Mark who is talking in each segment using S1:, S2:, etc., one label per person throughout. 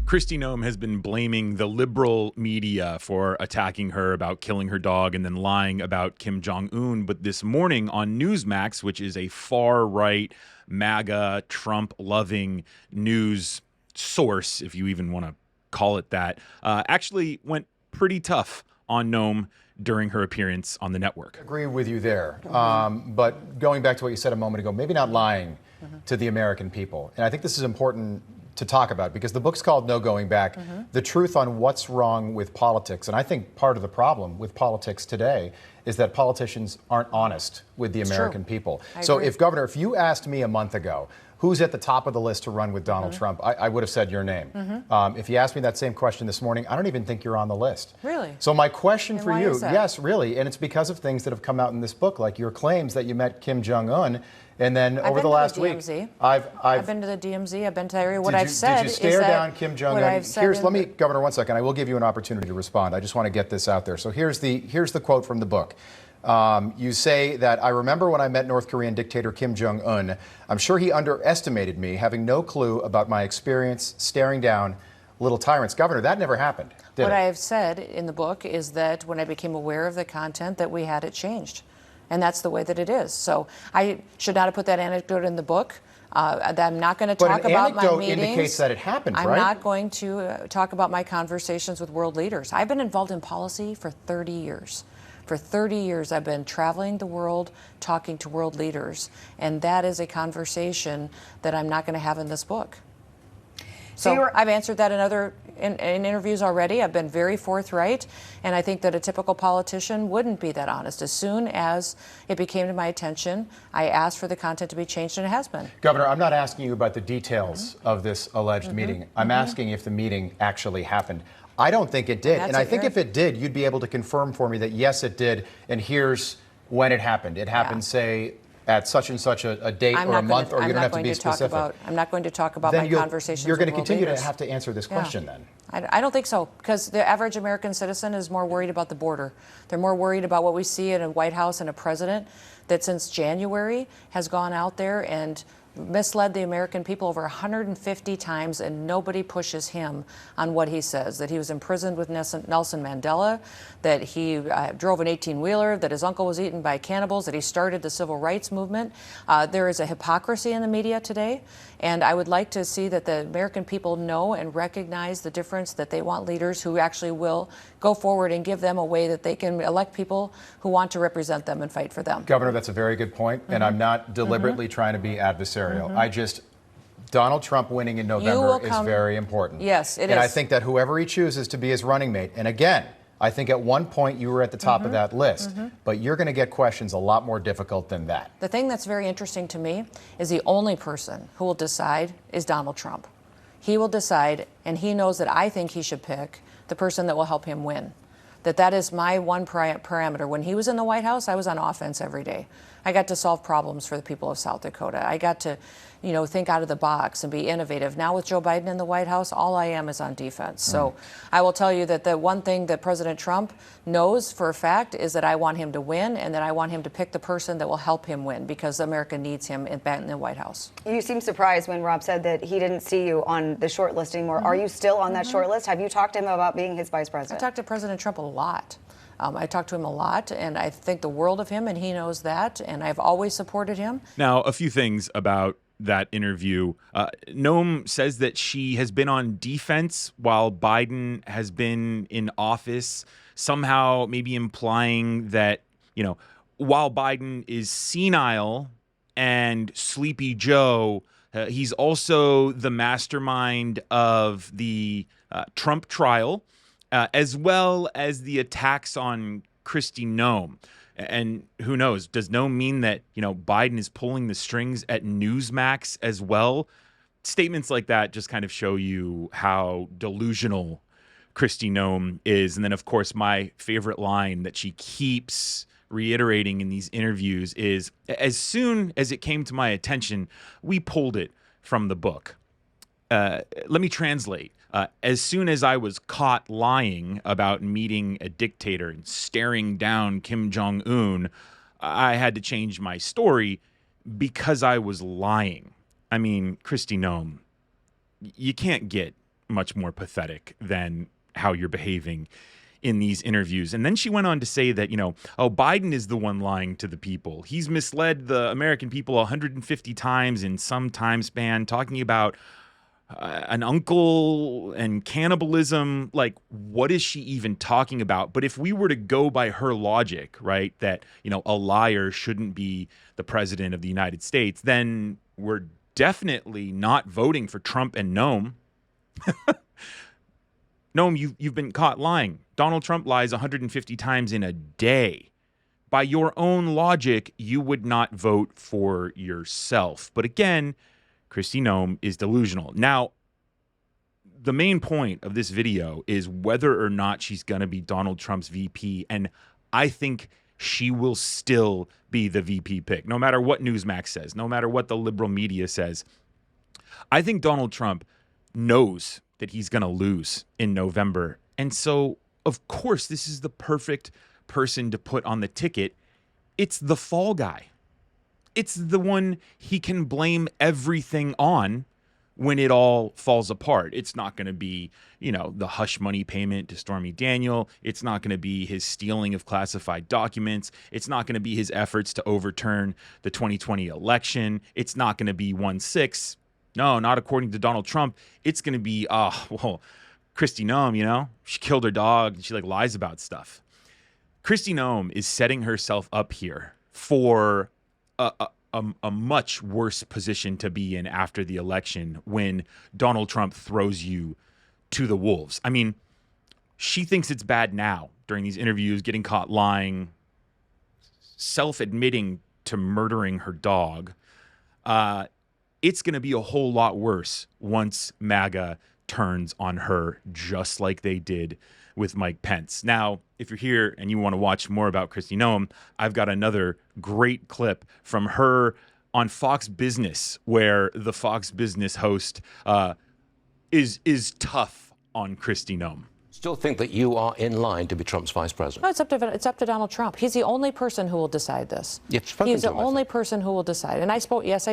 S1: Kristi Noem has been blaming the liberal media for attacking her about killing her dog and then lying about Kim Jong-Un. But this morning on Newsmax, which is a far-right, MAGA, Trump-loving news source, if you even want to call it that, actually went pretty tough on Noem during her appearance on the network.
S2: I agree with you there. But going back to what you said a moment ago, maybe not lying to the American people. And I think this is important to talk about because the book's called No Going Back, The Truth on What's Wrong with Politics. And I think part of the problem with politics today is that politicians aren't honest with the American people. So if you asked me a month ago, who's at the top of the list to run with Donald Trump, I would have said your name. If you asked me that same question this morning, I don't even think you're on the list.
S3: Really?
S2: So my question
S3: And
S2: for
S3: why
S2: you,
S3: is that?
S2: yes, really, and it's because of things that have come out in this book, like your claims that you met Kim Jong-Un, and then over the last week,
S3: I've been to the DMZ. I've been to the area. What I've said
S2: did you stare
S3: is
S2: down Kim Jong-Un? Let me, Governor, one second. I will give you an opportunity to respond. I just want to get this out there. So here's the quote from the book. You say that, I remember when I met North Korean dictator Kim Jong-un, I'm sure he underestimated me, having no clue about my experience staring down little tyrants. Governor, that never happened, did
S3: What
S2: it?
S3: I have said in the book is that when I became aware of the content, that we had it changed. And that's the way that it is. So I should not have put that anecdote in the book. That I'm not going to talk about my meetings.
S2: But an anecdote indicates that it happened, right?
S3: I'm not going to talk about my conversations with world leaders. I've been involved in policy for 30 years. For 30 years, I've been traveling the world, talking to world leaders, and that is a conversation that I'm not going to have in this book. So I've answered that in interviews already. I've been very forthright, and I think that a typical politician wouldn't be that honest. As soon as it became to my attention, I asked for the content to be changed, and it has been.
S2: Governor, I'm not asking you about the details of this alleged meeting. I'm asking if the meeting actually happened. I don't think it did. And I think if it did, you'd be able to confirm for me that, yes, it did. And here's when it happened. It happened, say, at such and such a date or a month, or you don't have to be specific.
S3: I'm not going to talk about my conversations
S2: You're going to
S3: with world
S2: continue
S3: leaders.
S2: to have to answer this question then.
S3: I don't think so, because the average American citizen is more worried about the border. They're more worried about what we see in a White House and a president that since January has gone out there and misled the American people over 150 times, and nobody pushes him on what he says, that he was imprisoned with Nelson Mandela, that he drove an 18-wheeler, that his uncle was eaten by cannibals, that he started the civil rights movement. There is a hypocrisy in the media today, and I would like to see that the American people know and recognize the difference, that they want leaders who actually will go forward and give them a way that they can elect people who want to represent them and fight for them.
S2: Governor, that's a very good point, and I'm not deliberately trying to be adversarial. Donald Trump winning in November is very important.
S3: Yes, it is.
S2: And I think that whoever he chooses to be his running mate, and again, I think at one point you were at the top of that list, but you're going to get questions a lot more difficult than that.
S3: The thing that's very interesting to me is the only person who will decide is Donald Trump. He will decide, and he knows that I think he should pick the person that will help him win. That is my one parameter. When he was in the White House, I was on offense every day. I got to solve problems for the people of South Dakota. I got to, think out of the box and be innovative. Now with Joe Biden in the White House, all I am is on defense. So I will tell you that the one thing that President Trump knows for a fact is that I want him to win, and that I want him to pick the person that will help him win, because America needs him back in the White House.
S4: You seem surprised when Rob said that he didn't see you on the short list anymore. Are you still on that short list? Have you talked to him about being his vice president?
S3: I talked to President Trump a lot. I talked to him a lot, and I think the world of him, and he knows that, and I've always supported him.
S1: Now, a few things about that interview. Noem says that she has been on defense while Biden has been in office, somehow maybe implying that, while Biden is senile and Sleepy Joe, he's also the mastermind of the Trump trial, as well as the attacks on Kristi Noem. And who knows, does Noem mean that, Biden is pulling the strings at Newsmax as well? Statements like that just kind of show you how delusional Kristi Noem is. And then, of course, my favorite line that she keeps reiterating in these interviews is, as soon as it came to my attention, we pulled it from the book. Let me translate. As soon as I was caught lying about meeting a dictator and staring down Kim Jong-Un, I had to change my story because I was lying. I mean, Kristi Noem, you can't get much more pathetic than how you're behaving in these interviews. And then she went on to say that, Biden is the one lying to the people. He's misled the American people 150 times in some time span, talking about an uncle and cannibalism. Like, what is she even talking about? But if we were to go by her logic, right, that, a liar shouldn't be the president of the United States, then we're definitely not voting for Trump and Noem. Noem, you've been caught lying. Donald Trump lies 150 times in a day. By your own logic, you would not vote for yourself. But again, Kristi Noem is delusional. Now, the main point of this video is whether or not she's going to be Donald Trump's VP. And I think she will still be the VP pick, no matter what Newsmax says, no matter what the liberal media says. I think Donald Trump knows that he's going to lose in November. And so, of course, this is the perfect person to put on the ticket. It's the fall guy. It's the one he can blame everything on when it all falls apart. It's not going to be, the hush money payment to Stormy Daniel. It's not going to be his stealing of classified documents. It's not going to be his efforts to overturn the 2020 election. It's not going to be 1/6. No, not according to Donald Trump. It's going to be, Kristi Noem, she killed her dog and she lies about stuff. Kristi Noem is setting herself up here for a much worse position to be in after the election when Donald Trump throws you to the wolves. I mean, she thinks it's bad now during these interviews, getting caught lying, self-admitting to murdering her dog. It's going to be a whole lot worse once MAGA turns on her, just like they did with Mike Pence. Now, if you're here and you want to watch more about Kristi Noem, I've got another great clip from her on Fox Business, where the Fox Business host is tough on Kristi Noem.
S5: Still think that you are in line to be Trump's vice president?
S3: No, it's up to Donald Trump. He's the only person who will decide this.
S5: He's
S3: the only person who will decide. And I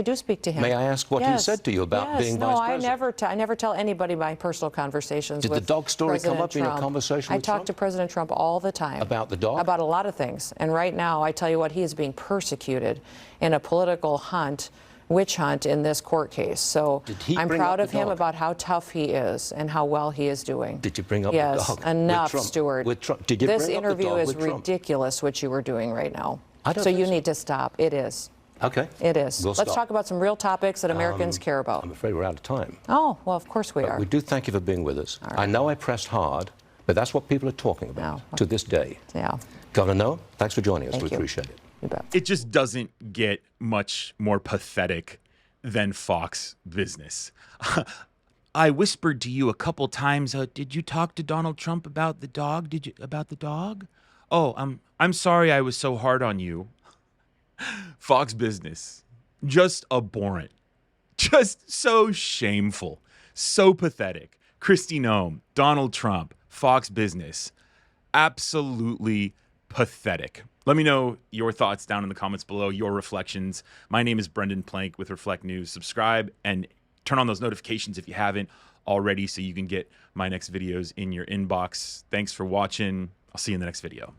S3: do speak to him.
S5: May I ask what he said to you about being vice president?
S3: I never tell anybody my personal conversations with
S5: Did the dog story
S3: President
S5: come up
S3: Trump.
S5: in your conversation with Trump?
S3: I talk to President Trump all the time.
S5: About the dog?
S3: About a lot of things. And right now, I tell you what, he is being persecuted in a political witch hunt in this court case. So I'm proud of him about how tough he is and how well he is doing.
S5: Did you bring up
S3: the
S5: dog?
S3: Yes, enough,
S5: with Trump?
S3: Stuart.
S5: With Trump. Did you
S3: this
S5: bring
S3: interview
S5: up the dog
S3: is
S5: with Trump?
S3: ridiculous, what you were doing right now.
S5: I don't
S3: so
S5: think
S3: you
S5: so.
S3: need to stop. It is.
S5: Okay.
S3: It is.
S5: We'll
S3: Let's
S5: stop.
S3: talk about some real topics that Americans care about.
S5: I'm afraid we're out of time.
S3: Oh, well, of course we are.
S5: We do thank you for being with us.
S3: Right.
S5: I know I pressed hard, but that's what people are talking about to this day.
S3: Yeah.
S5: Governor Noem, thanks for joining us.
S3: Thank
S5: We
S3: you.
S5: appreciate it.
S3: You bet.
S1: It just doesn't get much more pathetic than Fox Business. I whispered to you a couple times, did you talk to Donald Trump about the dog? About the dog? Oh, I'm sorry I was so hard on you. Fox Business, just abhorrent, just so shameful, so pathetic. Kristi Noem, Donald Trump, Fox Business, absolutely pathetic. Let me know your thoughts down in the comments below, your reflections. My name is Brendan Plank with Reflect News. Subscribe and turn on those notifications if you haven't already so you can get my next videos in your inbox. Thanks for watching. I'll see you in the next video.